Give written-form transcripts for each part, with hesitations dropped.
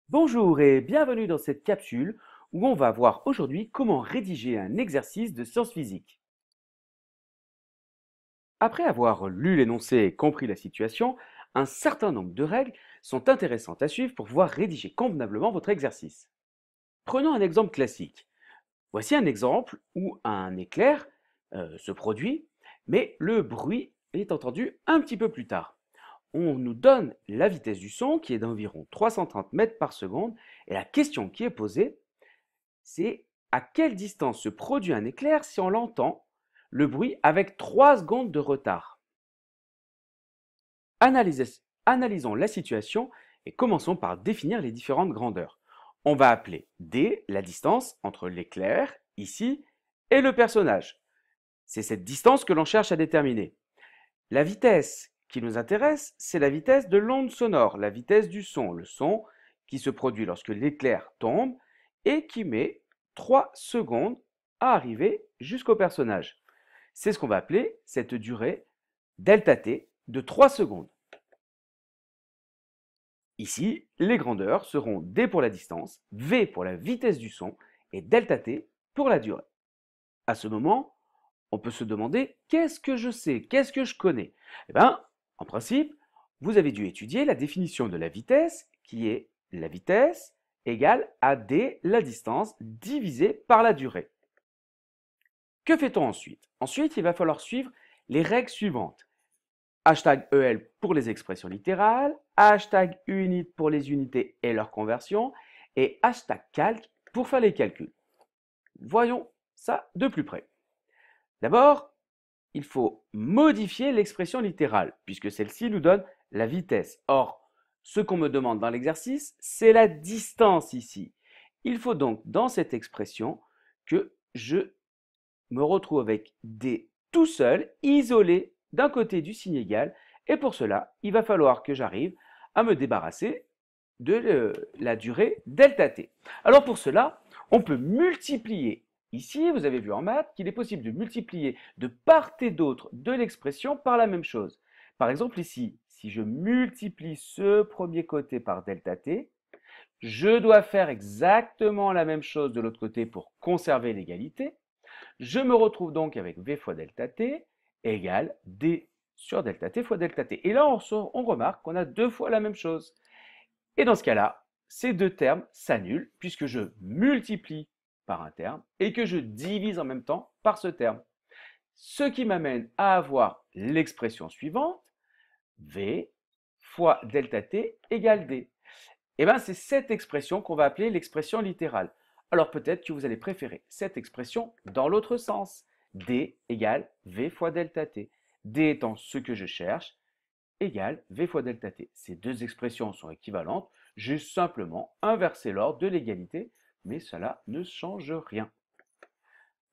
Bonjour et bienvenue dans cette capsule où on va voir aujourd'hui comment rédiger un exercice de sciences physiques. Après avoir lu l'énoncé et compris la situation, un certain nombre de règles sont intéressantes à suivre pour pouvoir rédiger convenablement votre exercice. Prenons un exemple classique. Voici un exemple où un éclair se produit, mais le bruit est entendu un petit peu plus tard. On nous donne la vitesse du son qui est d'environ 330 mètres par seconde et la question qui est posée, c'est à quelle distance se produit un éclair si on l'entend, le bruit, avec 3 secondes de retard. Analysons la situation et commençons par définir les différentes grandeurs. On va appeler D la distance entre l'éclair, ici, et le personnage. C'est cette distance que l'on cherche à déterminer. La vitesse qui nous intéresse, c'est la vitesse de l'onde sonore, la vitesse du son, le son qui se produit lorsque l'éclair tombe et qui met 3 secondes à arriver jusqu'au personnage. C'est ce qu'on va appeler cette durée delta t de 3 secondes. Ici, les grandeurs seront d pour la distance, v pour la vitesse du son et delta t pour la durée. À ce moment, on peut se demander qu'est-ce que je sais, qu'est-ce que je connais? Eh bien, en principe, vous avez dû étudier la définition de la vitesse qui est la vitesse égale à d la distance divisée par la durée. Que fait-on ensuite? Ensuite, il va falloir suivre les règles suivantes. Hashtag EL pour les expressions littérales, hashtag unit pour les unités et leur conversion, et hashtag calc pour faire les calculs. Voyons ça de plus près. D'abord, il faut modifier l'expression littérale, puisque celle-ci nous donne la vitesse. Or, ce qu'on me demande dans l'exercice, c'est la distance ici. Il faut donc, dans cette expression, que je me retrouve avec d tout seul, isolé d'un côté du signe égal, et pour cela, il va falloir que j'arrive à me débarrasser de la durée delta t. Alors pour cela, on peut multiplier. Ici, vous avez vu en maths qu'il est possible de multiplier de part et d'autre de l'expression par la même chose. Par exemple ici, si je multiplie ce premier côté par delta t, je dois faire exactement la même chose de l'autre côté pour conserver l'égalité. Je me retrouve donc avec v fois delta t égale d sur delta t fois delta t. Et là, on remarque qu'on a deux fois la même chose. Et dans ce cas-là, ces deux termes s'annulent puisque je multiplie par un terme et que je divise en même temps par ce terme. Ce qui m'amène à avoir l'expression suivante, v fois delta t égale d. Et bien c'est cette expression qu'on va appeler l'expression littérale. Alors peut-être que vous allez préférer cette expression dans l'autre sens. D égale v fois delta t. D étant ce que je cherche, égale v fois delta t. Ces deux expressions sont équivalentes. J'ai simplement inversé l'ordre de l'égalité, mais cela ne change rien.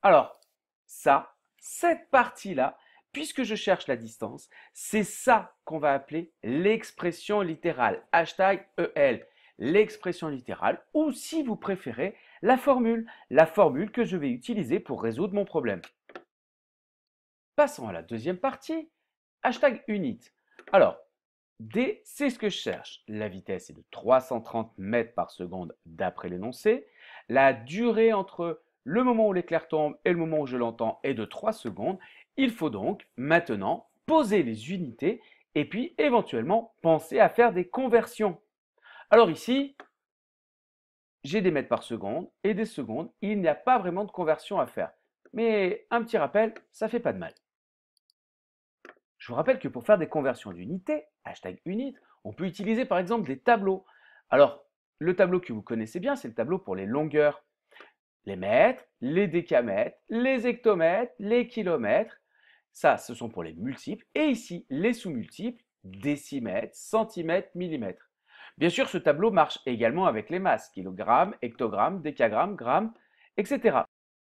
Alors, cette partie-là, puisque je cherche la distance, c'est ça qu'on va appeler l'expression littérale. Hashtag EL. L'expression littérale, ou si vous préférez, la formule que je vais utiliser pour résoudre mon problème. Passons à la deuxième partie, hashtag unit. Alors, D, c'est ce que je cherche. La vitesse est de 330 mètres par seconde d'après l'énoncé. La durée entre le moment où l'éclair tombe et le moment où je l'entends est de 3 secondes. Il faut donc maintenant poser les unités et puis éventuellement penser à faire des conversions. Alors ici, j'ai des mètres par seconde et des secondes. Il n'y a pas vraiment de conversion à faire. Mais un petit rappel, ça fait pas de mal. Je vous rappelle que pour faire des conversions d'unités, hashtag unit, on peut utiliser par exemple des tableaux. Alors, le tableau que vous connaissez bien, c'est le tableau pour les longueurs. Les mètres, les décamètres, les hectomètres, les kilomètres. Ça, ce sont pour les multiples. Et ici, les sous-multiples, décimètres, centimètres, millimètres. Bien sûr, ce tableau marche également avec les masses, kilogrammes, hectogrammes, décagrammes, grammes, etc.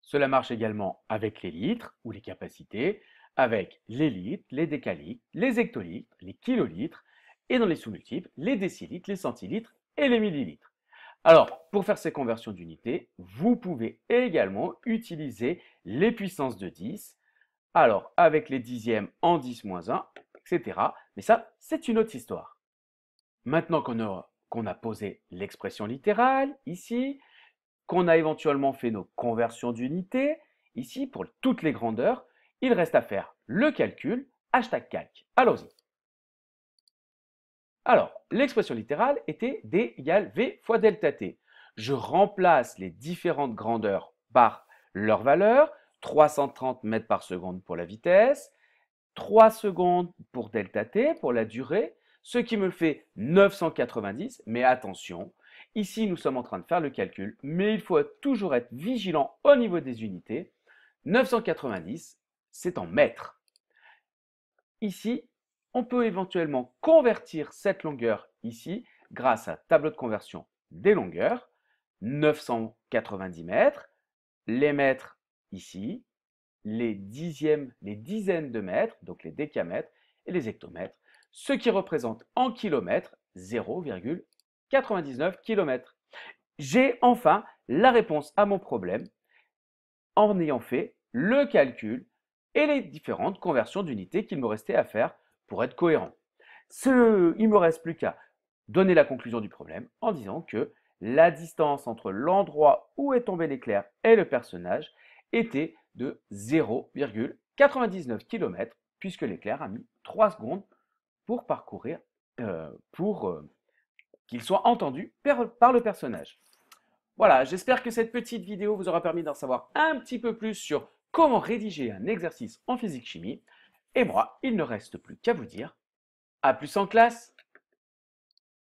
Cela marche également avec les litres ou les capacités, avec les litres, les décalitres, les hectolitres, les kilolitres, et dans les sous-multiples, les décilitres, les centilitres et les millilitres. Alors, pour faire ces conversions d'unités, vous pouvez également utiliser les puissances de 10, alors avec les dixièmes en 10 moins 1, etc. Mais ça, c'est une autre histoire. Maintenant qu'on a qu'on a posé l'expression littérale ici, qu'on a éventuellement fait nos conversions d'unités ici pour toutes les grandeurs. Il reste à faire le calcul, #calc. Allons-y. Alors, l'expression littérale était D égale V fois delta T. Je remplace les différentes grandeurs par leur valeur. 330 mètres par seconde pour la vitesse, 3 secondes pour delta T, pour la durée, ce qui me fait 990. Mais attention, ici nous sommes en train de faire le calcul, mais il faut toujours être vigilant au niveau des unités. 990, c'est en mètres. Ici, on peut éventuellement convertir cette longueur ici grâce à tableau de conversion des longueurs. 990 mètres, les mètres ici, les dizaines de mètres, donc les décamètres et les hectomètres, ce qui représente en kilomètres 0,99 km. J'ai enfin la réponse à mon problème en ayant fait le calcul et les différentes conversions d'unités qu'il me restait à faire pour être cohérent. Il ne me reste plus qu'à donner la conclusion du problème en disant que la distance entre l'endroit où est tombé l'éclair et le personnage était de 0,99 km puisque l'éclair a mis 3 secondes pour parcourir, pour qu'il soit entendu par le personnage. Voilà, j'espère que cette petite vidéo vous aura permis d'en savoir un petit peu plus sur comment rédiger un exercice en physique-chimie. Et moi, il ne reste plus qu'à vous dire à plus en classe!